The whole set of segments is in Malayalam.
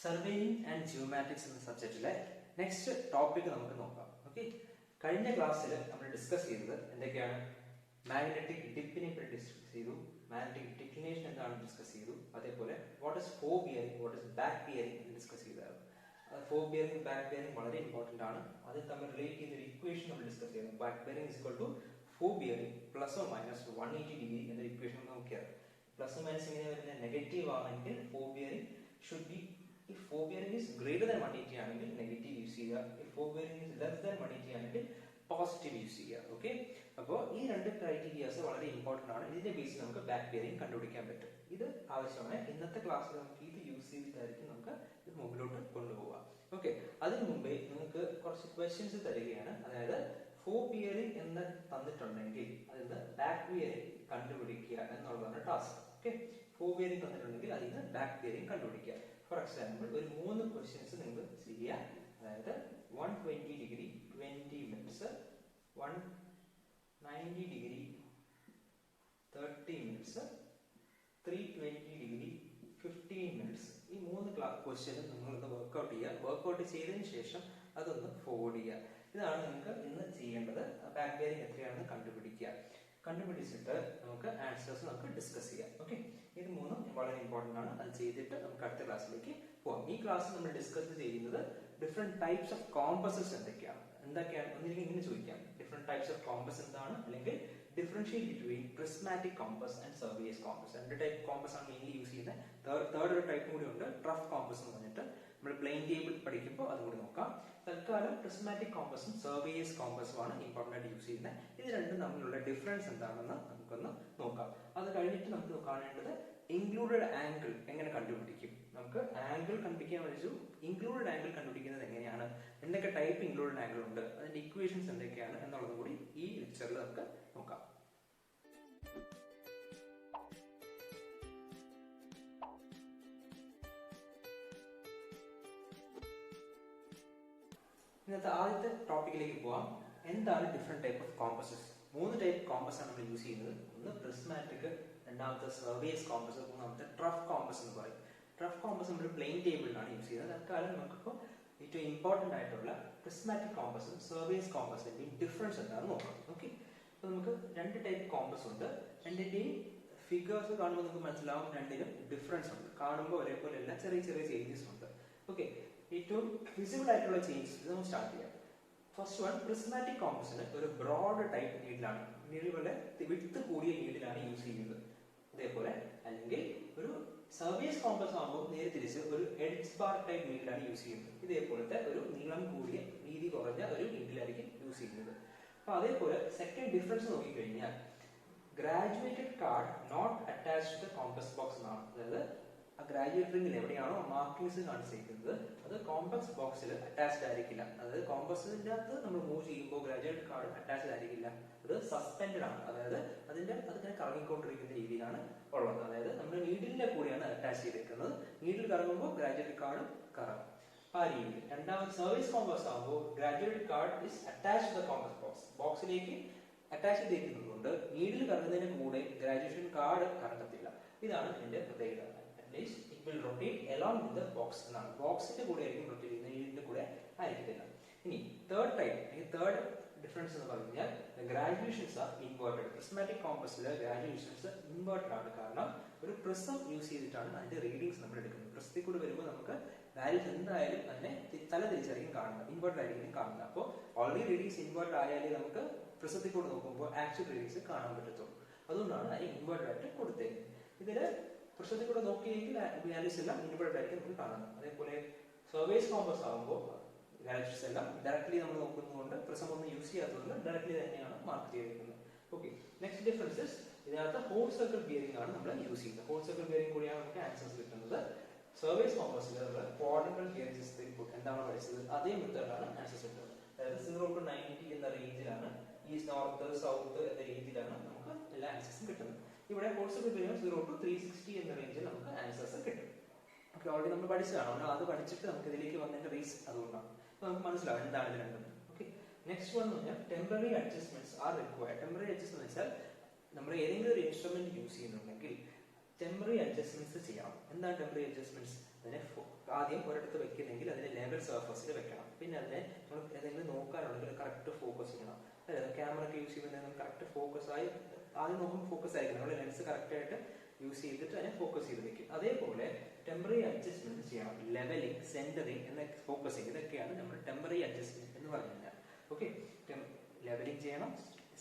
സർവേയിങ് ആൻഡ് ജിയോമാറ്റിക്സ് എന്ന സബ്ജക്റ്റിലെ നെക്സ്റ്റ് ടോപ്പിക് നമുക്ക് നോക്കാം. ഓക്കെ, കഴിഞ്ഞ ക്ലാസ്സിൽ നമ്മൾ ഡിസ്കസ് ചെയ്തത് എന്തൊക്കെയാണ്? മാഗ്നറ്റിക് ഡിപ്പിനെ പറ്റി ഡിസ്കസ് ചെയ്തു, മാഗ്നറ്റിക് ഡിക്ലിനേഷൻ എന്താണ് ഡിസ്കസ് ചെയ്തു, അതേപോലെ what is for bearing, what is back bearing എന്ന് ഡിസ്കസ് ചെയ്തായിരുന്നു. ഫോർ ബിയറിംഗ് ബാക്ക് ബിയറിംഗ് വളരെ ഇമ്പോർട്ടന്റ് ആണ്. അത് തമ്മിൽ റിലേറ്റ് ചെയ്ത ഒരു ഇക്വേഷൻ നമ്മൾ ഡിസ്കസ് ചെയ്തു. Back bearing is equal to fore bearing plus or minus 180 degree എന്ന ഇക്വേഷൻ നോക്കിയാൽ പ്ലസ് മൈനസ് ഇങ്ങനെ വരുന്ന നെഗറ്റീവ് ആണെങ്കിൽ fore bearing should be, if four bearing is greater than 180 ആണെങ്കിൽ നെഗറ്റീവ് യൂസ് ചെയ്യുക, if four bearing is less than 180 ആണെങ്കിൽ പോസിറ്റീവ് യൂസ് ചെയ്യുക. ഓക്കെ, അപ്പോൾ ഈ രണ്ട് ക്രൈറ്റീരിയാസ് വളരെ ഇമ്പോർട്ടന്റ് ആണ്. ഇതിന്റെ ബേസിൽ നമുക്ക് ബാക്ക് ബിയറിംഗ് കണ്ടുപിടിക്കാൻ പറ്റും. ഇത് ആവശ്യമാണ്. ഇന്നത്തെ ക്ലാസ്സിൽ നമുക്ക് ഇത് യൂസ് ചെയ്തിട്ടായിരിക്കും നമുക്ക് ഇത് മുമ്പിലോട്ട് കൊണ്ടുപോകാം. ഓക്കെ, അതിനു മുമ്പേ നിങ്ങൾക്ക് കുറച്ച് ക്വസ്റ്റ്യൻസ് തരികയാണ്. അതായത് ഫോർ ബിയറിംഗ് എന്ന് തന്നിട്ടുണ്ടെങ്കിൽ അതിന് ബാക്ക് ബിയറിംഗ് കണ്ടുപിടിക്കുക എന്നുള്ളതാണ് ടാസ്ക്. ഓക്കെ, ഫോർ ബിയറിംഗ് തന്നിട്ടുണ്ടെങ്കിൽ അതിന് ബാക്ക് ബിയറിംഗ് കണ്ടുപിടിക്കുക. ഫോർ എക്സാമ്പിൾ ഒരു 3 ക്വസ്റ്റ്യൻസ് നിങ്ങൾ ചെയ്യുക. അതായത് 120 degree 20 minutes, 190 degree 30 minutes, 320 degree 15 minutes. ഈ 3 ക്വസ്റ്റ്യൻ നിങ്ങളൊന്ന് വർക്ക്ഔട്ട് ചെയ്യുക. വർക്ക്ഔട്ട് ചെയ്തതിന് ശേഷം അതൊന്ന് ഫോർവേഡ് ചെയ്യുക. ഇതാണ് നിങ്ങൾക്ക് ഇന്ന് ചെയ്യേണ്ടത്. ബാക്ക് ബിയറിംഗ് എത്രയാണെന്ന് കണ്ടുപിടിക്കുക. കണ്ടുപിടിച്ചിട്ട് നമുക്ക് ആൻസേഴ്സ് നമുക്ക് ഡിസ്കസ് ചെയ്യാം. ഓക്കെ, ഇത് മൂന്നും വളരെ ഇമ്പോർട്ടന്റ് ആണ്. അത് ചെയ്തിട്ട് നമുക്ക് അടുത്ത ക്ലാസ്സിലേക്ക് പോകാം. ഈ ക്ലാസ്സിൽ നമ്മൾ ഡിസ്കസ് ചെയ്യുന്നത് ഡിഫറെന്റ് ടൈപ്സ് ഓഫ് കോമ്പസസ് എന്തൊക്കെയാണ്. ഒന്നില്ലെങ്കിൽ ഇങ്ങനെ ചോദിക്കാം, ഡിഫറെന്റ് ടൈപ്സ് ഓഫ് കോമ്പസ് എന്താണ്, അല്ലെങ്കിൽ differentiate between prismatic compass and surveys compass. രണ്ട് ടൈപ്പ് കോമ്പസ് ആണ് മെയിൻലി യൂസ് ചെയ്യുന്നത്. തേർഡ് ഒരു ടൈപ്പ് കൂടി ഉണ്ട്, ട്രഫ് കോമ്പസ് എന്ന് പറഞ്ഞിട്ട്. നമ്മൾ പ്ലെയിൻ ടേബിൾ പഠിക്കുമ്പോൾ അതുകൂടി നോക്കാം. തൽക്കാലം പ്രിസ്മാറ്റിക് കോമ്പസും സർവേസ് കോമ്പസും ആണ് ഇമ്പോർട്ടന്റ് ആയിട്ട് യൂസ് ചെയ്യുന്നത്. ഇത് രണ്ടും തമ്മിലുള്ള ഡിഫറൻസ് എന്താണെന്ന് നമുക്കൊന്ന് നോക്കാം. അത് കഴിഞ്ഞിട്ട് നമുക്ക് കാണേണ്ടത് ഇൻക്ലൂഡഡ് ആംഗിൾ എങ്ങനെ കണ്ടുപിടിക്കും. നമുക്ക് ആംഗിൾ കണ്ടുപിടിക്കാൻ വെച്ചു ഇൻക്ലൂഡഡ് ആംഗിൾ കണ്ടുപിടിക്കുന്നത് എങ്ങനെയാണ്, എന്തൊക്കെ ടൈപ്പ് ഇൻക്ലൂഡഡ് ആംഗിൾ ഉണ്ട്, അതിന്റെ ഇക്വേഷൻസ് എന്തൊക്കെയാണ് എന്നുള്ളതും കൂടി ഈ ലെക്ചറിൽ നമുക്ക് നോക്കാം. ഇന്നത്തെ ആദ്യത്തെ ടോപ്പിക്കിലേക്ക് പോവാം. എന്താണ് different type of compasses? 3 type compass ആണ് നമ്മൾ യൂസ് ചെയ്യുന്നത്. ഒന്ന് പ്രിസ്മാറ്റിക്, രണ്ടാമത്തെ സർവേസ് കോമ്പസ്, മൂന്നാമത്തെ ട്രഫ് കോമ്പസ് എന്ന് പറയും. ട്രഫ് കോമ്പസ് നമ്മൾ പ്ലെയിൻ ടേബിളിലാണ് യൂസ് ചെയ്യുന്നത്. തൽക്കാലം നമുക്കിപ്പോൾ ഏറ്റവും ഇമ്പോർട്ടന്റ് ആയിട്ടുള്ള പ്രിസ്മാറ്റിക് കോമ്പസും സർവേസ് കോമ്പസിന്റെയും ഡിഫറൻസ് എന്താണെന്ന് നോക്കാം. ഓക്കെ, അപ്പൊ നമുക്ക് 2 ടൈപ്പ് കോമ്പസ് ഉണ്ട്. രണ്ടിന്റെയും ഫിഗേഴ്സ് കാണുമ്പോൾ നമുക്ക് മനസ്സിലാവും രണ്ടിനും ഡിഫറൻസ് ഉണ്ട്. കാണുമ്പോൾ ഒരേപോലെ അല്ല, ചെറിയ ചെറിയ ചേഞ്ചസ് ഉണ്ട്. ഓക്കെ, ഏറ്റവും വിസിബിൾ ആയിട്ടുള്ള ചേഞ്ചസ് ഇത് നമുക്ക് സ്റ്റാർട്ട് ചെയ്യാം. ഫസ്റ്റ് വൺ, പ്രിസ്മാറ്റിക് കോമ്പസിന് ഒരു ബ്രോഡ് ടൈപ്പ് നീഡിലാണ്, നീഡിൽ പോലെ വിഡ്ത്ത് കൂടിയ നീഡിലാണ് യൂസ് ചെയ്യുന്നത്. അതേപോലെ അല്ലെങ്കിൽ ഒരു സർവേസ് കോമ്പസ് ആകുമ്പോൾ നേരെ തിരിച്ച് ഒരു എഡ്ജ് ബാർ ടൈപ്പ് നീഡിലാണ് യൂസ് ചെയ്യുന്നത്. ഇതേപോലത്തെ ഒരു നീളം കൂടിയ വീതി കുറഞ്ഞ ഒരു നീഡിലായിരിക്കും യൂസ് ചെയ്യുന്നത്. അപ്പൊ അതേപോലെ സെക്കൻഡ് ഡിഫറൻസ് നോക്കിക്കഴിഞ്ഞാൽ graduated card not attached to the compass box എന്നാണ്. അതായത് ആ ഗ്രാജുവേറ്റ് റിംഗിൽ എവിടെയാണോ മാർക്കിങ്സ് കാണിച്ചിരിക്കുന്നത് അത് കോമ്പസ് ബോക്സിൽ അറ്റാച്ച്ഡ് ആയിരിക്കില്ല. അതായത് കോമ്പസിന്റെ അകത്ത് നമ്മൾ മൂവ് ചെയ്യുമ്പോൾ ഗ്രാജുവേറ്റ് കാർഡ് അറ്റാച്ച്ഡ് ആയിരിക്കില്ല, അത് സസ്പെൻഡഡ് ആണ്. അതായത് അതിങ്ങനെ കറങ്ങിക്കൊണ്ടിരിക്കുന്ന രീതിയിലാണ് ഉള്ളത്. അതായത് നമ്മുടെ നീഡിലിന്റെ കൂടെയാണ് അറ്റാച്ച് ചെയ്തിരിക്കുന്നത്. നീഡിൽ കറങ്ങുമ്പോൾ ഗ്രാജുവേറ്റ് കാർഡും കറങ്ങും, ആ രീതിയിൽ. രണ്ടാമത് സർവീസ് കോമ്പസ് ആകുമ്പോൾ graduate card is attached to the compass box, ബോക്സിലേക്ക് അറ്റാച്ച് ചെയ്തിരിക്കുന്നതുകൊണ്ട് നീഡിൽ കറങ്ങുന്നതിന് കൂടെ ഗ്രാജുവേഷൻ കാർഡ് കറങ്ങത്തില്ല. ഇതാണ് ഇതിന്റെ പ്രത്യേകത. It will rotate along with the box എന്നാണ്. ബോക്സിന്റെ കൂടെ ആയിരിക്കും റൊട്ടേറ്റ് ചെയ്യുന്നത്, നീഡിന്റെ കൂടെ ആയിരിക്കത്തില്ല. ഇനി തേർഡ് ഡിഫറൻസ് എന്ന് പറഞ്ഞാൽ ഗ്രാജുവേഷൻസ് ആർ ഇൻവേർട്ടഡ്. പ്രിസ്മാറ്റിക് കോമ്പസിലെ ഗ്രാജുവേഷൻസ് ഇൻവേർട്ടഡ് ആണ്. കാരണം ഒരു പ്രിസം യൂസ് ചെയ്തിട്ടാണ് അതിന്റെ റീഡിങ്സ് നമ്മൾ എടുക്കുന്നത്. പ്രിസത്തിൽ കൂടെ വരുമ്പോൾ നമുക്ക് വാല്യൂസ് എന്തായാലും അതിനെ തല തിരിച്ചായിരിക്കും കാണുന്നത്, ഇൻവേർട്ടഡ് ആയിരിക്കും കാണുന്നത്. അപ്പോൾ ഓൾറെഡി റീഡിങ്സ് ഇൻവേർട്ടഡ് ആയാലേ നമുക്ക് പ്രിസത്തിൽ കൂടെ നോക്കുമ്പോൾ ആക്ച്വൽ റീഡിങ്സ് കാണാൻ പറ്റത്തുള്ളൂ. അതുകൊണ്ടാണ് അതിന് ഇൻവേർട്ടഡ് ആയിട്ട് കൊടുത്തേക്കുന്നത്. ഇതില് പ്രശ്നത്തിൽ കൂടെ നോക്കിയെങ്കിൽ വാല്യൂസ് എല്ലാം ഇൻവേർട്ടഡ് ആയിരിക്കും നമുക്ക് കാണുന്നത്. അതേപോലെ സർവേസ് കോമ്പസ് ആകുമ്പോൾ വാല്യൂസ് എല്ലാം ഡയറക്ട്ലി നമ്മൾ നോക്കുന്നതുകൊണ്ട് പ്രിസം ഒന്നും യൂസ് ചെയ്യാത്തതുകൊണ്ട് ഡയറക്ട്ലി തന്നെയാണ് മാർക്ക് ചെയ്തിരിക്കുന്നത്. ഓക്കെ, നെക്സ്റ്റ് ഡിഫറൻസസ് ഇതിനകത്ത് ഹോൾ സർക്കിൾ ബിയറിംഗ് ആണ് നമ്മൾ യൂസ് ചെയ്യുന്നത്. ഹോൾ സർക്കിൾ ബിയറിംഗ് കൂടിയാണ് നമുക്ക് ആൻസേഴ്സ് കിട്ടുന്നത്. സർവേസ് കോമ്പസിൽ നമ്മൾ ക്വാഡ്രന്റൽ ബിയറിംഗ് സിസ്റ്റം എന്താണ് പഠിച്ചത് അതേ മെത്തേഡാണ് ആൻസേഴ്സ് കിട്ടുന്നത്. അതായത് 0 to 90 എന്ന റേഞ്ചിലാണ്, ഈസ്റ്റ് നോർത്ത് സൗത്ത് എന്ന രീതിയിലാണ് നമുക്ക് എല്ലാ ആൻസേഴ്സും കിട്ടുന്നത്. ഇവിടെ ഹോൾ സർക്കിൾ ബിയറിംഗ് 0 to 360 എന്ന റേഞ്ചിൽ നമുക്ക് ആൻസേഴ്സ് കിട്ടും. ഓക്കെ, ഓൾറെഡി നമ്മൾ പഠിച്ചതാണ്. അത് പഠിച്ചിട്ട് നമുക്ക് ഇതിലേക്ക് വന്നതിന്റെ റീസൺ അതുകൊണ്ടാണ്. അപ്പൊ നമുക്ക് മനസ്സിലാവും എന്താണ് ഇത് രണ്ടും. ഓക്കെ, നെക്സ്റ്റ് വൺ എന്ന് പറഞ്ഞാൽ temporary adjustments are required. Temporary adjustment വെച്ചാൽ നമ്മൾ ഏതെങ്കിലും ഒരു ഇൻസ്ട്രുമെന്റ് യൂസ് ചെയ്യുന്നുണ്ടെങ്കിൽ ടെമ്പററി അഡ്ജസ്റ്റ്മെന്റ്സ് ചെയ്യണം. എന്താണ് ടെമ്പററി അഡ്ജസ്റ്റ്മെന്റ്സ്? അതിനെ ആദ്യം ഒരിടത്ത് വെക്കുന്നെങ്കിൽ അതിനെ ലെവൽ സർഫസിൽ വെക്കണം. പിന്നെ അതിനെ നമ്മൾ ഏതെങ്കിലും നോക്കാനുണ്ടെങ്കിൽ കറക്റ്റ് ഫോക്കസ് ചെയ്യണം. അതായത് ക്യാമറ ഒക്കെ യൂസ് ചെയ്യുമ്പോൾ കറക്റ്റ് ഫോക്കസ് ആയി ആദ്യം നോക്കുമ്പോൾ ഫോക്കസ് ആയിരിക്കും. നമ്മൾ ലെൻസ് കറക്റ്റ് ആയിട്ട് യൂസ് ചെയ്തിട്ട് അതിനെ ഫോക്കസ് ചെയ്ത് വെക്കും. അതേപോലെ ടെമ്പററി അഡ്ജസ്റ്റ്മെന്റ് ചെയ്യണം. ലെവലിംഗ്, സെന്ററിങ് എന്ന ഫോക്കസിങ്, ഇതൊക്കെയാണ് നമ്മൾ ടെമ്പററി അഡ്ജസ്റ്റ്മെന്റ് എന്ന് പറഞ്ഞു കഴിഞ്ഞാൽ. ഓക്കെ, ലെവലിംഗ് ചെയ്യണം,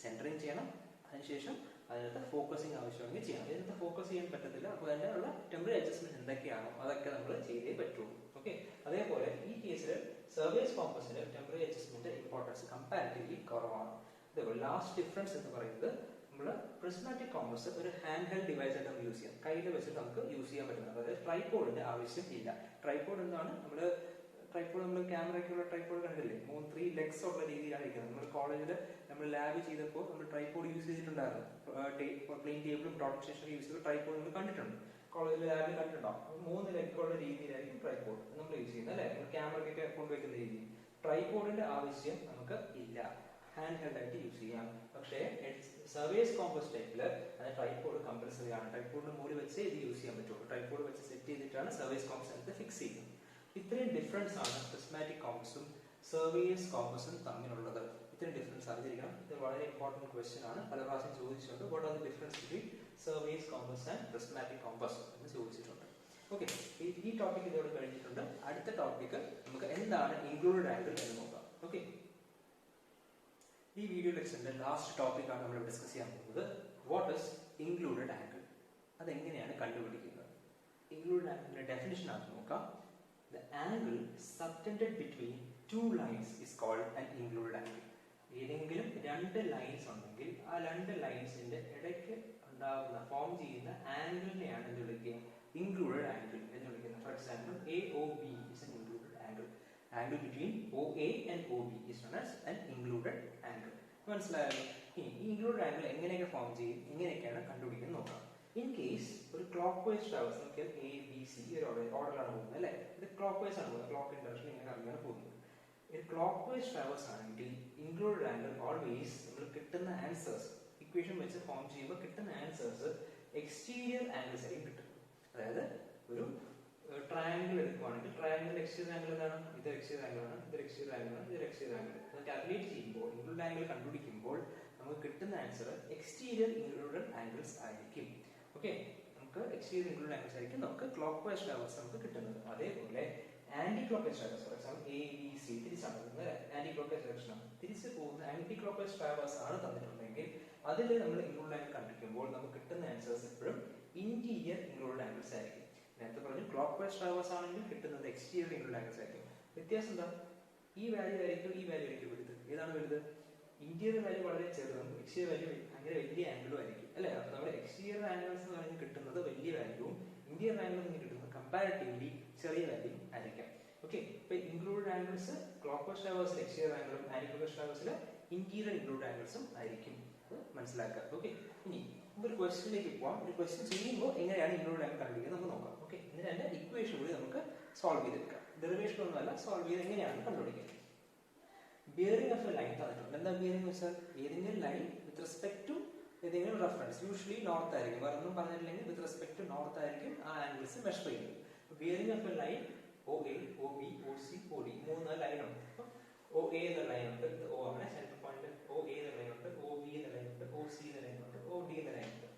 സെന്ററിങ് ചെയ്യണം, അതിനുശേഷം അതിനകത്ത് ഫോക്കസിങ് ആവശ്യമെങ്കിൽ ചെയ്യണം. ഇതിനകത്ത് ഫോക്കസ് ചെയ്യാൻ പറ്റത്തില്ല, അപ്പോൾ അതിനുള്ള ടെമ്പററി അഡ്ജസ്റ്റ്മെന്റ് എന്തൊക്കെയാണോ അതൊക്കെ നമ്മൾ ചെയ്തേ പറ്റുള്ളൂ. ഓക്കെ, അതേപോലെ ഈ കേസിൽ സർവേസ് കോമ്പസിന് ടെമ്പററി അഡ്ജസ്റ്റ്മെന്റ് ഇമ്പോർട്ടൻസ് കമ്പാരിറ്റീവ്ലി കുറവാണ്. അതേപോലെ ലാസ്റ്റ് ഡിഫറൻസ് എന്ന് പറയുന്നത് നമ്മൾ പ്രിസ്മാറ്റിക് കോമ്പസ് ഒരു ഹാൻഡ് ഹെൽഡ് ഡിവൈസ് ആയിട്ട് നമുക്ക് യൂസ് ചെയ്യാം. കയ്യിൽ വെച്ചിട്ട് നമുക്ക് യൂസ് ചെയ്യാൻ പറ്റുന്നത്. അതായത് ട്രൈപോഡിന്റെ ആവശ്യം ഇല്ല. ട്രൈപോഡ് എന്താണ്? നമ്മൾ ക്യാമറയ്ക്കുള്ള ട്രൈപോഡ് കണ്ടില്ലേ? 3 ലെഗ്സ് ഉള്ള രീതിയിലാണ് ഇരിക്കുന്നത്. നമ്മൾ കോളേജിൽ നമ്മൾ ലാബ് ചെയ്തപ്പോൾ നമ്മൾ ട്രൈപോഡ് യൂസ് ചെയ്തിട്ടുണ്ടായിരുന്നു. പ്ലെയിൻ ടേബിളും ഡോട്ട് സ്റ്റേഷനറി യൂസ് ചെയ്ത് ട്രൈപോഡ് നമ്മൾ കണ്ടിട്ടുണ്ട്. കോളേജിൽ ലാബിൽ കണ്ടിട്ടുണ്ടാവും. 3 ലെഗുള്ള രീതിയിലായിരിക്കും ട്രൈപോഡ് നമ്മൾ യൂസ് ചെയ്യുന്നത് അല്ലെ? ക്യാമറയ്ക്കൊക്കെ കൊണ്ടുവയ്ക്കുന്ന രീതി. ട്രൈപോഡിന്റെ ആവശ്യം നമുക്ക് ഇല്ല, ഹാൻഡ് ഹെൽഡ് ആയിട്ട് യൂസ് ചെയ്യാം. പക്ഷേ സർവേസ് കോമ്പസ് ടൈപ്പില് അത് ട്രൈപോഡ് കമ്പൽസറി ആണ്. ട്രൈപോഡിന് മുകളിൽ വെച്ച് ഇത് യൂസ് ചെയ്യാൻ പറ്റുള്ളൂ. ട്രൈപോഡ് വെച്ച് സെറ്റ് ചെയ്തിട്ടാണ് സർവേസ് കോമ്പസ് അതിനകത്ത് ഫിക്സ് ചെയ്യുന്നത്. ഇത്രയും ഡിഫറൻസ് ആണ് പ്രിസ്മാറ്റിക് കോമ്പസും സർവേസ് കോമ്പസും തമ്മിലുള്ളത്. ഇത്രയും ഡിഫറൻസ് അറിഞ്ഞിരിക്കണം. ഇത് വളരെ ഇമ്പോർട്ടന്റ് ക്വസ്റ്റ്യൻ ആണ്. പല പ്രാവശ്യം ചോദിച്ചിട്ടുണ്ട്. What are the difference between surveys compass and prismatic compass എന്ന് ചോദിച്ചിട്ടുണ്ട്. ഓക്കെ, ഈ ടോപ്പിക് ഇതോടെ കഴിഞ്ഞിട്ടുണ്ട്. അടുത്ത ടോപ്പിക് നമുക്ക് എന്താണ് ഇൻക്ലൂഡഡ് ആംഗിൾ എന്ന് നോക്കാം. ഓക്കെ, ഈ വീഡിയോ ലെക്ചറിന്റെ ലാസ്റ്റ് ടോപ്പിക് ആണ് നമ്മൾ ഡിസ്കസ് ചെയ്യാൻ പോകുന്നത്. What is included angle? അതെങ്ങനെയാണ് കണ്ടുപിടിക്കുന്നത്? ഇൻക്ലൂഡഡ് ആംഗിളിന്റെ ഡെഫിനിഷൻ ആണ് നോക്കാം. The angle subtended between two lines is called an included angle. ഏതെങ്കിലും 2 ലൈൻസ് ഉണ്ടെങ്കിൽ ആ 2 ലൈൻസിന്റെ ഇടയ്ക്ക് ഉണ്ടാകുന്ന ഫോം ചെയ്യുന്ന ആംഗിളിനെയാണ് എന്ത് വിളിക്കുക? ഇൻക്ലൂഡഡ് ആംഗിൾ എന്ന് വിളിക്കുന്നത്. For example, AOB is an included angle. Angle between OA and OB is known as an included angle. മനസ്സിലായല്ലോ? ഈ ഇൻക്ലൂഡഡ് ആംഗിൾ എങ്ങനെയൊക്കെ ഫോം ചെയ്യും, എങ്ങനെയൊക്കെയാണ് കണ്ടുപിടിക്കുന്നത് നോക്കാം. ഇൻ കേസ് ഒരു ക്ലോക്ക് വൈസ് ട്രാവൽസ് നോക്കിയാൽ ABC ഒരു ഓർഡറിലാണ് പോകുന്നത് അല്ലെ? ഇത് ക്ലോക്ക് വൈസ് ആണ് പോകുന്നത്. ക്ലോക്ക് ഡയറക്ഷൻ ഇങ്ങനെ കറങ്ങിയാണ് പോകുന്നത്. ഒരു ക്ലോക്ക് വൈസ് ട്രാവൽസ് ആണെങ്കിൽ ഇൻക്ലൂഡഡ് ആംഗിൾ ഓൾവേസ് നമ്മൾ കിട്ടുന്ന ആൻസേഴ്സ് ഇക്വേഷൻ വെച്ച് ഫോം ചെയ്യുമ്പോൾ കിട്ടുന്ന ആൻസേഴ്സ് എക്സ്റ്റീരിയർ ആംഗിൾസ് ആയിരിക്കും കിട്ടും. അതായത് ഒരു ട്രയാംഗിൾ എടുക്കുവാണെങ്കിൽ ട്രയാംഗിളിന്റെ എക്സ്റ്റീരിയർ ആംഗിൾ എന്താണ്? ഇത് എക്സ്റ്റീരിയർ ആംഗിൾ ആണ്, ഇത് എക്സ്റ്റീരിയർ ആംഗിൾ ആണ്, ഇത് എക്സ്റ്റീരിയർ ആംഗിൾ. അത് കാൽക്കുലേറ്റ് ചെയ്യുമ്പോൾ ഇൻക്ലൂഡഡ് ആംഗിൾ കണ്ടുപിടിക്കുമ്പോൾ നമുക്ക് കിട്ടുന്ന ആൻസർ എക്സ്റ്റീരിയർ ഇൻക്ലൂഡഡ് ആംഗിൾസ് ആയിരിക്കും. ഓക്കെ, നമുക്ക് എക്സ്റ്റീരിയർ ഇൻക്ലൂഡഡ് ആംഗിൾസ് ആയിരിക്കും നമുക്ക് ക്ലോക്ക് വൈസ് ട്രാവൽസ് നമുക്ക് കിട്ടുന്നത്. അതേപോലെ anti clock vice travels, for example ABC തിരിച്ചാണ് പോകുന്നത്. ആന്റി ക്ലോക്ക് വൈസ് ഡയറക്ഷൻ ആണ്. തിരിച്ച് പോകുന്ന ആന്റി ക്ലോക്ക് വൈസ് ട്രാവൽസ് ആണ് തന്നിട്ടുണ്ടെങ്കിൽ അതിൽ നമ്മൾ ഇൻക്ലൂഡഡ് ആംഗിൾ കണ്ടുപിടിക്കുമ്പോൾ നമുക്ക് കിട്ടുന്ന ആൻസേഴ്സ് എപ്പോഴും ഇന്റീരിയർ ഇൻക്ലൂഡഡ് ആംഗിൾസ് ആയിരിക്കും. നേരത്തെ പറഞ്ഞു ക്ലോക്ക് വൈസ് ട്രാവൽസ് ആണെങ്കിൽ കിട്ടുന്നത് എക്സ്റ്റീരിയർ ഇൻക്ലൂഡഡ് ആംഗിൾസ് ആയിരിക്കും. വ്യത്യാസം എന്താ? ഈ വാല്യൂ ആയിരിക്കും ഈ വാല്യൂ ആയിരിക്കും വലുത്. ഏതാണ് വലുത്? ഇന്റീരിയർ വാല്യൂ വളരെ ചെറുതും എക്സ്റ്റീരിയർ വാല്യൂ ഭയങ്കര വലിയ ആംഗിളും ആയിരിക്കും അല്ലെ? അപ്പൊ നമ്മുടെ എക്സ്റ്റീരിയർ ആംഗിൾസ് എന്ന് പറഞ്ഞ് കിട്ടുന്നത് വലിയ വാല്യൂവും ഇന്റീരിയർ ആംഗിൾ എന്ന് കിട്ടുന്നത് കമ്പാരിറ്റീവ്ലി ചെറിയ വാല്യൂ ആയിരിക്കും. ഓക്കെ, ഇപ്പൊ ഇൻക്ലൂഡഡ് ആംഗിൾസ് ക്ലോക്ക് വൈസ് ട്രാവൽസിൽ എക്സ്റ്റീരിയർ ആംഗിളും ആന്റി ക്ലോക്ക് വൈസ് ട്രാവൽസിൽ ഇന്റീരിയർ ഇൻക്ലൂഡഡ് ആംഗിൾസും ആയിരിക്കും. മനസ്സിലാക്കുക. ഓക്കെ, ഇനി ഒരു ക്വസ്റ്റ്യനിലേക്ക് പോവാം. ഒരു ക്വസ്റ്റ്യൻ ചെയ്യുമ്പോൾ എങ്ങനെയാണ് ഇൻക്ലൂഡഡ് ആംഗിൾ കണ്ടുപിടിക്കുന്നത് നമുക്ക് നോക്കാം. ഓക്കെ, എന്നിട്ട് അതിന്റെ ഇക്വേഷൻ കൂടി നമുക്ക് സോൾവ് ചെയ്തെടുക്കാം. ഡെറിവേഷൻ ഒന്നുമല്ല, സോൾവ് ചെയ്ത് എങ്ങനെയാണ് കണ്ടുപിടിക്കുന്നത്. ബിയറിംഗ് ഓഫ് എ ലൈൻ തന്നിട്ടുണ്ട്. എന്താ ബിയറിംഗ് വെച്ചാൽ ഏതെങ്കിലും ലൈൻ വിത്ത് റെസ്പെക്ട് ടു ഏതെങ്കിലും റെഫറൻസ്, യൂഷ്വലി നോർത്ത് ആയിരിക്കും. വേറെ ഒന്നും പറഞ്ഞിട്ടില്ലെങ്കിൽ വിത്ത് റെസ്പെക്ട് ടു നോർത്ത് ആയിരിക്കും ആ ആംഗിൾസ് മെഷർ ചെയ്യുന്നത്. Bearing of A line OA, OB, OC, OD 3 ലൈനുണ്ട്. അപ്പം OA എന്ന ലൈൻ ഉണ്ട്, ഇത് O ആണ് സെന്റർ പോയിന്റ്. OA എന്ന ലൈൻ ഉണ്ട്, OB എന്ന ലൈൻ ഉണ്ട്, OC എന്ന ലൈൻ ഉണ്ട്, OD എന്ന ലൈൻ ഉണ്ട്.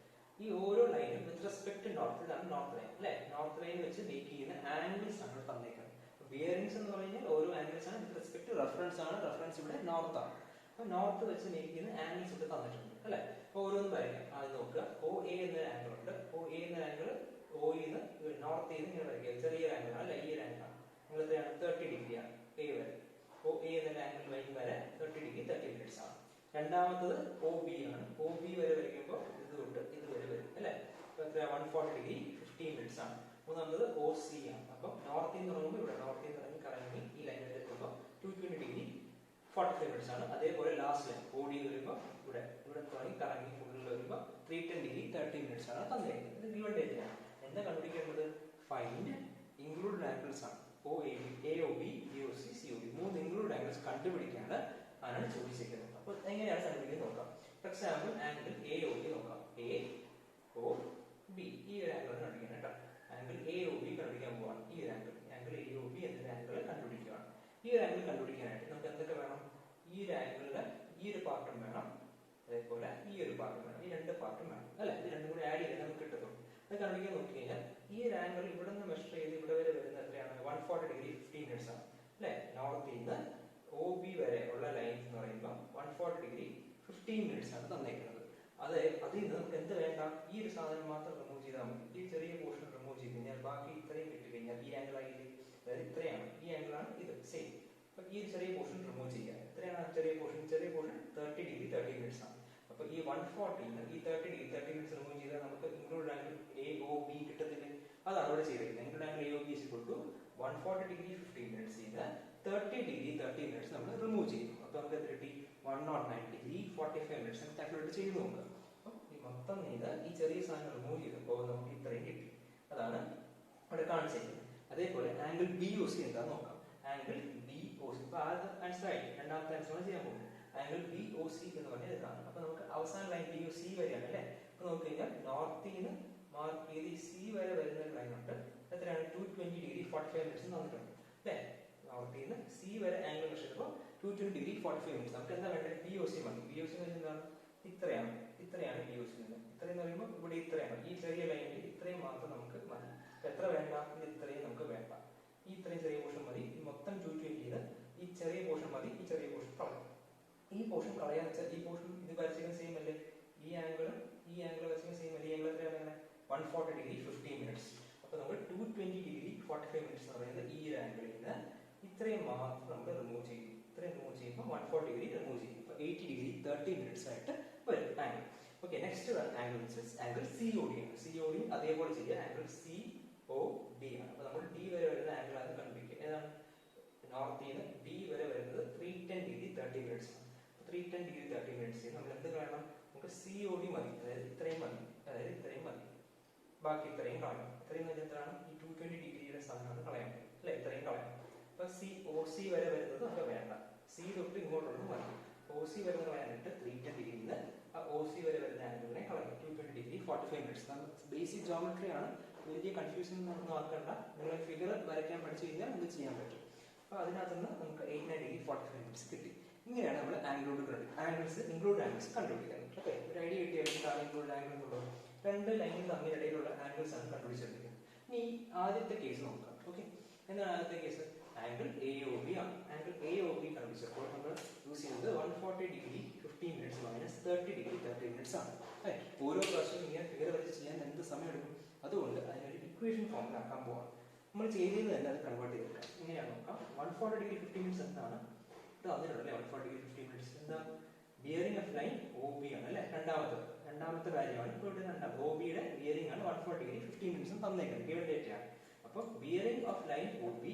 ഈ ഓരോ ലൈനും വിത്ത് റെസ്പെക്ട് ടു നോർത്ത്, ഇതാണ് നോർത്ത് ലൈൻ അല്ലെ? നോർത്ത് ലൈൻ വെച്ച് മേക്ക് ചെയ്യുന്ന ആംഗിൾസ് ആണ് തന്നേക്കുന്നത്. ബിയറിംഗ്സ് എന്ന് പറഞ്ഞാൽ ഓരോ ആംഗിൾസ് ആണ് വിത്ത് റെസ്പെക്ട് ടു റെഫറൻസ് ആണ്. റെഫറൻസ് ഇവിടെ നോർത്ത് ആണ്. അപ്പൊ നോർത്ത് വെച്ച് മേക്ക് ചെയ്യുന്ന ആംഗിൾസ് ഇവിടെ തന്നിട്ടുണ്ട് അല്ലെ? അപ്പൊ ഓരോന്നും പറയാം. ആദ്യം നോക്കുക. OA എന്ന ആംഗിൾ ഉണ്ട്. OA എന്ന ആംഗിൾ ഓയിന്ന് നോർത്ത് നിന്ന് ഇങ്ങനെ വരയ്ക്കുക. ചെറിയ ആംഗിൾ ആണ് അല്ലെ? ഈ ഒരു ആംഗിൾ ആണ്. നിങ്ങൾ എത്രയാണ്? 30 ഡിഗ്രിയാണ് A വരെ. OA എന്ന ആംഗിൾ വൈ വരെ 30 ഡിഗ്രി 30 മിനിറ്റ്സ് ആണ്. രണ്ടാമത്തത് OB ആണ്. OB വരെ വരയ്ക്കുമ്പോൾ ഇത് തൊട്ട് ഇത് വരെ വരും അല്ലെ? അപ്പൊ എത്ര? 140 ഡിഗ്രി 15 മിനിറ്റ്സ് ആണ്. മൂന്നാമത് OC ആണ്. അപ്പൊ നോർത്തിൽ നിന്ന് തുടങ്ങുമ്പോൾ ഇവിടെ നോർത്തിൽ നിന്ന് തുടങ്ങി കറങ്ങി ഈ ലൈൻ വരെ എത്തുമ്പോൾ 220 ഡിഗ്രി 45 മിനിറ്റ്സ് ആണ്. അതേപോലെ ലാസ്റ്റ് ലൈൻ OD വരുമ്പോൾ ഇവിടെ തുടങ്ങി കറങ്ങി ഫുള്ളിൽ വരുമ്പോൾ 310 ഡിഗ്രി 30 മിനിറ്റ്സ് ആണ് തന്നേക്കുന്നത്. ഇത് ഗിവൺ ഡേറ്റ ആണ്. എന്താ കണ്ടുപിടിക്കേണ്ടത്? ഫൈൻഡ് ഇൻക്ലൂഡഡ് ആംഗിൾസ് ആണ്. OAB, AOB, AOC, COB 3 included angles കണ്ടുപിടിക്കാണ് ആണ് ചോദിച്ചിരിക്കുന്നത്. അപ്പൊ എങ്ങനെയാണ് കണ്ടുപിടിക്കുന്നത് നോക്കാം. ഫോർ എക്സാമ്പിൾ ആംഗിൾ AOB നോക്കാം. AOB ഈ ഒരു ആംഗിൾ കണ്ടുപിടിക്കണം കേട്ടോ. ആംഗിൾ AOB കണ്ടുപിടിക്കാൻ പോവാണ്. ഈ ഒരു ആംഗിൾ ഈ ഒരു ആംഗിൾ കണ്ടുപിടിക്കാനായിട്ട് നമുക്ക് എന്തൊക്കെ വേണം? ഈ ഒരു ആംഗിളിലെ ഈ ഒരു പാർട്ടും വേണം, അതേപോലെ ഈ ഒരു പാർട്ടും വേണം, ഈ രണ്ട് പാർട്ടും വേണം അല്ലെ? ഇത് രണ്ടും കൂടി ആഡ് ചെയ്ത് നമുക്ക് കിട്ടത്തുള്ളൂ. അത് കണ്ടുപിടിക്കാൻ നോക്കി കഴിഞ്ഞാൽ ഈ ഒരു ആംഗിൾ ഇവിടെ നിന്ന് മെഷർ ചെയ്ത് ഇവിടെ വരെ വരുന്നത് എത്രയാണ്? 140 ഡിഗ്രി 15 മിനിറ്റ്സ് ആണ് അല്ലെ? നോർത്തിൽ നിന്ന് OB വരെ ഉള്ള ലൈൻ എന്ന് പറയുമ്പോൾ 140 ഡിഗ്രി 15 മിനിറ്റ്സ് ആണ് തന്നേക്കുന്നത്. അതിൽ നിന്ന് നമുക്ക് എന്ത് വേണ്ട? ഈ ഒരു സാധനം മാത്രം റിമൂവ് ചെയ്താൽ മതി. ഈ ചെറിയ പോർഷൻ റിമൂവ് ചെയ്ത് കഴിഞ്ഞാൽ ബാക്കി ഇത്രയും കിട്ടി കഴിഞ്ഞാൽ ഈ ആംഗിൾ ആയില്ലേ? അതായത് ഇത്രയാണ്, ഈ ആംഗിളാണ് ഇത് സെയിം. അപ്പൊ ഈ ചെറിയ പോർഷൻ റിമൂവ് ചെയ്യുക. എത്രയാണ് ചെറിയ പോർഷൻ? ചെറിയ പോർഷൻ 30 ഡിഗ്രി 30 മിനിറ്റ്സ് ആണ്. അപ്പൊ ഈ 140 ഈ 30 ഡിഗ്രി 30 മിനിറ്റ്സ് റിമൂവ് ചെയ്താൽ നമുക്ക് ഇൻക്ലൂഡ് ആംഗിൾ AOB കിട്ടത്തില്ലേ? അതാണ് ഇവിടെ ചെയ്തിരിക്കുന്നത്. Include angle AOB is equal to 140 degree 15 minutes ചെയ്ത് 30 ഡിഗ്രി 30 മിനിറ്റ്സ് നമ്മൾ റിമൂവ് ചെയ്യും. അപ്പൊ നമുക്ക് എത്ര കിട്ടി? 109 ഡിഗ്രി 45 മിനിറ്റ്സ് കാൽക്കുലേറ്റ് ചെയ്ത് നോക്കുക. ഈ മൊത്തം ചെയ്ത് ഈ ചെറിയ സാധനം റിമൂവ് ചെയ്തപ്പോൾ നമുക്ക് ഇത്രയും കിട്ടി. അതാണ് ഇവിടെ കാണിച്ചിരിക്കുന്നത്. അതേപോലെ ആംഗിൾ BOC എന്താന്ന് നോക്കാം. ആംഗിൾ BOC ഇപ്പൊ ആദ്യത്തെ ആൻസർ ആയി, രണ്ടാമത്തെ ആൻസർ ചെയ്യാൻ പോകുന്നത് ആംഗിൾ BOC എന്ന് പറഞ്ഞാൽ ഇതാണ്. അപ്പൊ നമുക്ക് അവസാന ലൈൻ BOC വരെയാണ് അല്ലെ? അപ്പൊ നോക്കി കഴിഞ്ഞാൽ നോർത്തിൽ നിന്ന് മാർക്ക് ചെയ്ത് C വരെ വരുന്ന ലൈൻ ഉണ്ട്. എത്രയാണ്? 220 ഡിഗ്രി 45 മിനിറ്റ്സ് തന്നിട്ടുണ്ട് അല്ലെ? നോർത്തിൽ നിന്ന് C വരെ ആംഗിൾ മെഷർ ചെയ്തപ്പോൾ 220 ഡിഗ്രി 45 മിനിറ്റ്സ്. നമുക്ക് എന്താ വേണ്ടത്? BOC മതി. BOC എന്ന് വെച്ചാൽ എന്താണ്? ഇത്രയാണ് BOC. ഇത്രയും പറയുമ്പോൾ ഇവിടെ ഇത്രയാണ്. ഈ ചെറിയ ലൈനിൽ ഇത്രയും മാത്രം നമുക്ക് മതി. എത്ര വേണ്ട? ഇത് ഇത്രയും നമുക്ക് വേണ്ട. ഈ ഇത്രയും ചെറിയ പോർഷൻ മതി. മൊത്തം 220 ഈ ചെറിയ പോർഷൻ മതി. ഈ ചെറിയ പോർഷൻ കളയാം. ഈ പോർഷൻ കളയാന്ന് വെച്ചാൽ ഈ പോർഷൻ ഇത് വരച്ചിരിക്കുന്ന സെയിം അല്ലേ? ഈ ആംഗിൾ വരച്ചിരിക്കുന്ന സെയിം അല്ലേ? ഈ ആംഗിൾ എത്രയാണ്? 140 ഡിഗ്രി 15 മിനിറ്റ്സ്. അപ്പൊ നമ്മൾ 220 ഡിഗ്രി 45 മിനിറ്റ്സ് എന്ന് പറയുന്നത് ഈ ഒരു ആംഗിളിൽ നിന്ന് ഇത്രയും മാത്രം നമ്മൾ റിമൂവ് ചെയ്യും. ഇത്രയും റിമൂവ് ചെയ്യുമ്പോൾ 140 ഡിഗ്രി റിമൂവ് ചെയ്യും. അപ്പൊ 80 ഡിഗ്രി 30 മിനിറ്റ്സ് ആയിട്ട് വരും angle. Okay, next angle angle COD ആണ്. COD അതേപോലെ ചെയ്യുക. ആംഗിൾ COD ആണ്. അപ്പൊ നമ്മൾ D വരെ വരുന്ന ആംഗിൾ ആണ് കണ്ടുപിടിക്കുക. ഏതാണ്? നോർത്തിൽ നിന്ന് D വരെ വരുന്നത് 310 ഡിഗ്രി 30 മിനിറ്റ്സ് ആണ്. 310 ഡിഗ്രി 30 മിനിറ്റ്സ് നമ്മൾ എന്ത് വേണം? നമുക്ക് COD മതി. അതായത് ഇത്രയും മതി. ബാക്കി ഇത്രയും കളയാം. ഇത്രയും എത്രയാണ്? ഈ 220 ഡിഗ്രിയുടെ സാധനമാണ് കളയാൻ അല്ലെ? ഇത്രയും കളയാം. അപ്പൊ OC വരെ വരുന്നത് നമുക്ക് വേണ്ട. C തൊട്ട് ഇങ്ങോട്ടൊന്നും മതി. OC വരുന്നത് കളയാനായിട്ട് 310 ഡിഗ്രിയിൽ നിന്ന് OC വരെ വരുന്ന ആംഗിളിനെ കളയാം. 220 ഡിഗ്രി 45 മിനിറ്റ്സ്. ബേസിക് ജോമെട്രി ആണ്, വലിയ കൺഫ്യൂഷൻ ഒന്നും ആക്കണ്ട. നിങ്ങൾ ഫിഗർ വരയ്ക്കാൻ പഠിച്ചു കഴിഞ്ഞാൽ ഇത് ചെയ്യാൻ പറ്റും. അപ്പൊ അതിനകത്ത് നിന്ന് നമുക്ക് 89 ഡിഗ്രി 45 മിനിറ്റ്സ് കിട്ടി. ഇങ്ങനെയാണ് നമ്മൾ ഇൻക്ലൂഡ് ആംഗിൾസ് കണ്ടുപിടിക്കുന്നത്. ഓക്കെ, ഒരു ഐഡിയ കിട്ടിയാൽ എന്താണ് ഇൻക്ലൂഡ് ആംഗിൾ എന്നുള്ളത്? രണ്ട് ലൈനിൽ തമ്മിലിടയിലുള്ള ആംഗിൾസ് ആണ് കണ്ടുപിടിച്ചെടുക്കുന്നത്. ഇനി ആദ്യത്തെ കേസ് നോക്കാം. ഓക്കെ, എന്താണ് ആദ്യത്തെ കേസ്? ആംഗിൾ AOB ആണ്. ആംഗിൾ AOB കണ്ടുപിടിച്ചപ്പോൾ നമ്മൾ യൂസ് ചെയ്യുന്നത് 140 degree 15 minutes minus 30 degree 30 minutes ആണ്. ഓരോ പ്രാവശ്യം ഇങ്ങനെ ഫിഗർ വരച്ച് ചെയ്യാൻ എന്ത് സമയം എടുക്കും? അതുകൊണ്ട് അതിനൊരു ഇക്വേഷൻ ഫോമിലാക്കാൻ പോവാം. നമ്മൾ ചെയ്തത് തന്നെ അത് കൺവേർട്ട് ചെയ്തെടുക്കാം. ഇങ്ങനെയാണ് നോക്കാം. 140 ഡിഗ്രി 15 മിനിറ്റ്സ് എന്താണ്? ഇത് അതിനുള്ളല്ലേ 140 ഡിഗ്രി 15 മിനിറ്റ്സ്. എന്താ? ബിയറിംഗ് ഓഫ് ലൈൻ OB ആണ് അല്ലെ? രണ്ടാമത്തെ കാര്യമാണ് ഇവിടെ. OB-യുടെ ബിയറിംഗ് ആണ് 140 ഡിഗ്രി 15 മിനിറ്റ്സ് തന്നേക്കുന്നത്. ഗിവൻ ഡേറ്റ ആണ്. അപ്പൊ bearing of line OB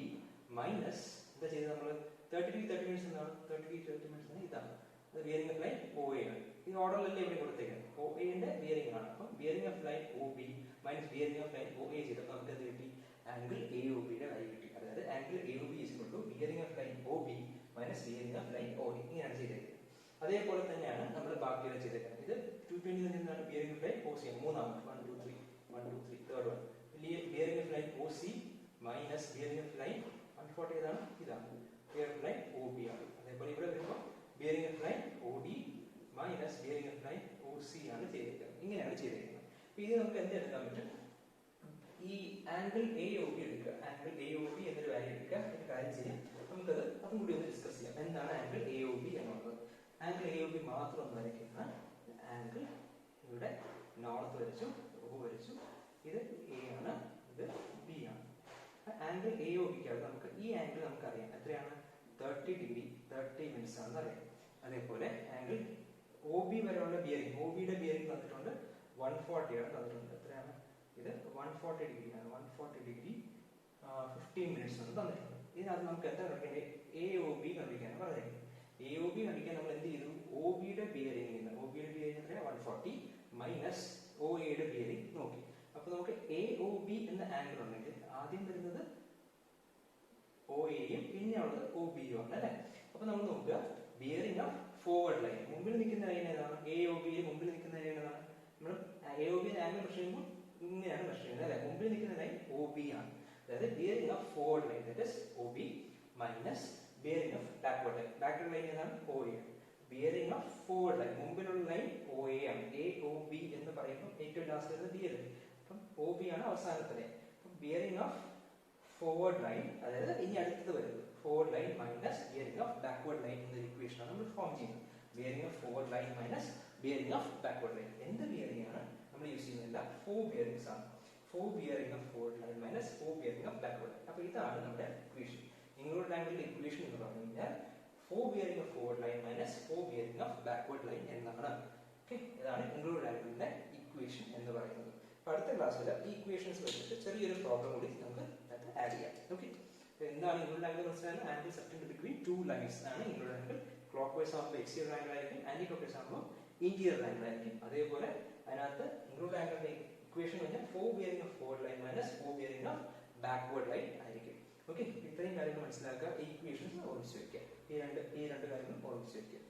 minus എന്താ ചെയ്തത് നമ്മൾ? 30 ഡിഗ്രി 30 മിനിറ്റ്സ് എന്താണ്? 30 ഡിഗ്രി 30 മിനിറ്റ്സ് ഇതാണ്. അത് ബിയറിംഗ് ഓഫ് ലൈൻ OA ആണ്. ഈ ഓർഡറിലല്ലേ ഇവിടെ കൊടുത്തേക്കുന്നത്? OA-ന്റെ ബിയറിംഗ് ആണ്. അപ്പൊ bearing of line OB minus bearing of line OA ചെയ്തപ്പോൾ നമുക്ക് എന്ത് കിട്ടി? ആംഗിൾ AOB-യുടെ വാല്യൂ കിട്ടി. അതായത് angle AOB is equal to bearing of line OB minus bearing of line OA. ഇങ്ങനെയാണ് ചെയ്തേക്കുന്നത്. അതേപോലെ തന്നെയാണ് നമ്മൾ ബാക്കിയുള്ള ചെയ്തേക്കുന്നത്. ഇത് 220 എന്താണ്? ബിയറിംഗ് ഓഫ് ലൈൻ OC മൂന്നാമത് 1 2 3 third one. Bearing of line OC minus bearing of line 140 ഏതാണ്? ഇതാണ് ബിയറിംഗ് ഓഫ് ലൈൻ OB ആണ്. അതേപോലെ ഇവിടെ വരുമ്പോൾ bearing of line OD minus bearing of line OC ആണ് ചെയ്തേക്കുന്നത്. ഇങ്ങനെയാണ് ചെയ്തേക്കുന്നത്. അപ്പൊ ഇത് നമുക്ക് എന്ത് എടുക്കാൻ പറ്റും? ഈ ആംഗിൾ AOB എടുക്കുക. ആംഗിൾ AOB എന്നൊരു വാല്യൂ എടുക്കുക. ഒരു കാര്യം ചെയ്യാം, നമുക്കത് അതും കൂടി ഒന്ന് ഡിസ്കസ് ചെയ്യാം. എന്താണ് ആംഗിൾ AOB എന്നുള്ളത്? ആംഗിൾ AOB മാത്രം ഒന്ന് വരയ്ക്കുന്ന ആംഗിൾ ഇവിടെ നോർത്ത് വരച്ചു, O വരച്ചു. ഇത് A ആണ്, ഇത് B ആണ്. ആംഗിൾ AOB-ക്ക് നമുക്ക് ഈ ആംഗിൾ നമുക്കറിയാം എത്രയാണ്? 30 ഡിഗ്രി 30 മിനിറ്റ്സ് ആണെന്ന് അറിയാം. അതേപോലെ ആംഗിൾ OB വരെയുള്ള ബിയറിംഗ്, OB-യുടെ ബിയറിംഗ് തന്നിട്ടുണ്ട് 140 ആണ് തന്നിട്ടുണ്ട്. എത്രയാണ്? ഇത് 140 ഡിഗ്രിയാണ്. 140 ഡിഗ്രി 15 മിനിറ്റ്സ് ആണ് തന്നിട്ടുണ്ട്. ഇതിനകത്ത് നമുക്ക് എന്താ കണ്ടിരിക്കേണ്ടത്? AOB കണ്ടിരിക്കാനാണ് പറഞ്ഞിരിക്കുന്നത്. AOB കണ്ടിരിക്കാൻ നമ്മൾ എന്ത് ചെയ്തു? OB-യുടെ ബിയറിംഗിൽ നിന്ന്, OB-യുടെ ബിയറിംഗ് എത്രയാണ്? 140 മൈനസ് OA-യുടെ ബിയറിംഗ് നോക്കി. അപ്പൊ നമുക്ക് AOB എന്ന ആംഗിൾ ഉണ്ടെങ്കിൽ ആദ്യം വരുന്നത് OA-യും പിന്നെയുള്ളത് OB-യും ആണ് അല്ലെ? അപ്പൊ നമ്മൾ നോക്കുക, ബിയറിംഗ് ഓഫ് ഫോർവേഡ് ലൈൻ, മുമ്പിൽ നിൽക്കുന്ന ലൈൻ ഏതാണ്? AOB-യിൽ മുമ്പിൽ നിൽക്കുന്ന ലൈൻ ഏതാണ്? നമ്മൾ AOB-യുടെ ആംഗിൾ മെഷർ ചെയ്യുമ്പോൾ ഇങ്ങനെയാണ് മെഷർ ചെയ്യുന്നത് അല്ലെ? മുമ്പിൽ നിൽക്കുന്ന ലൈൻ OB ആണ്. അതായത് bearing of forward line, that is OB minus bearing of backward line. Backward line ഏതാണ്? OA. Bearing of forward line, മുമ്പിലുള്ള ലൈൻ OA ആണ്. AOB എന്ന് പറയുമ്പോൾ ഏറ്റവും ലാസ്റ്റ് വരുന്നത് ബി അല്ലേ. അപ്പം OB ആണ് അവസാനത്തെ ലൈൻ. അപ്പം ബിയറിംഗ് ഓഫ് ഫോർവേഡ് ലൈൻ, അതായത് ഇനി അടുത്തത് വരുന്നത് forward line minus bearing of backward line എന്നൊരു ഇക്വേഷൻ ആണ് നമ്മൾ ഫോം ചെയ്യുന്നത്. Bearing of forward line minus bearing of backward line. എന്ത് ബിയറിംഗ് ആണ് നമ്മൾ യൂസ് ചെയ്യുന്നില്ല? 4 ബിയറിംഗ്സ് ആണ്. 4 bearing of forward line minus 4 bearing of backward line. അപ്പോൾ ഇതാണ് നമ്മുടെ ഇക്വേഷൻ. ഇൻക്ലൂഡഡ് ആംഗിളിന്റെ ഇക്വേഷൻ എന്ന് പറഞ്ഞു കഴിഞ്ഞാൽ 4 bearing of forward line minus 4 bearing of backward line എന്നാണ്. ഓക്കെ, ഇതാണ് ഇൻക്ലൂഡഡ് ആംഗിളിന്റെ ഇക്വേഷൻ എന്ന് പറയുന്നത്. അപ്പോൾ അടുത്ത ക്ലാസ്സിൽ ഈ ഇക്വേഷൻസ് വെച്ചിട്ട് ചെറിയൊരു പ്രോബ്ലം കൂടി നമുക്ക് ആഡ് ചെയ്യാം. ഓക്കെ, എന്താണ് ഇൻക്ലൂഡഡ് ആംഗിൾ? മനസ്സിലായാലും ആംഗിൾ സെപ്റ്റൻഡ് ബിറ്റ്വീൻ 2 ലൈൻസ് ആണ് ഇൻക്ലൂഡഡ് ആംഗിൾ. ക്ലോക്ക് വൈസ് ആകുമ്പോൾ എക്സ്റ്റീരിയർ ആംഗിൾ ആയിരിക്കും, ആന്റി ക്ലോക്ക് വൈസ് ആകുമ്പോൾ ഇന്റീരിയർ ആംഗിൾ ആയിരിക്കും. അതേപോലെ അതിനകത്ത് ഇൻക്ലൂഡഡ് ആംഗിളിന്റെ ഇക്വേഷൻ പറഞ്ഞാൽ 4 bearing of forward line minus 4 bearing of backward line ആയിരിക്കും. ഓക്കെ, ഇത്രയും കാര്യങ്ങൾ മനസ്സിലാക്കുക. ഈ ഇക്വേഷൻസ് ഓർമ്മിച്ച് വെക്കുക. ഈ രണ്ട് കാര്യങ്ങൾ ഓർമ്മിച്ച് വെക്കുക.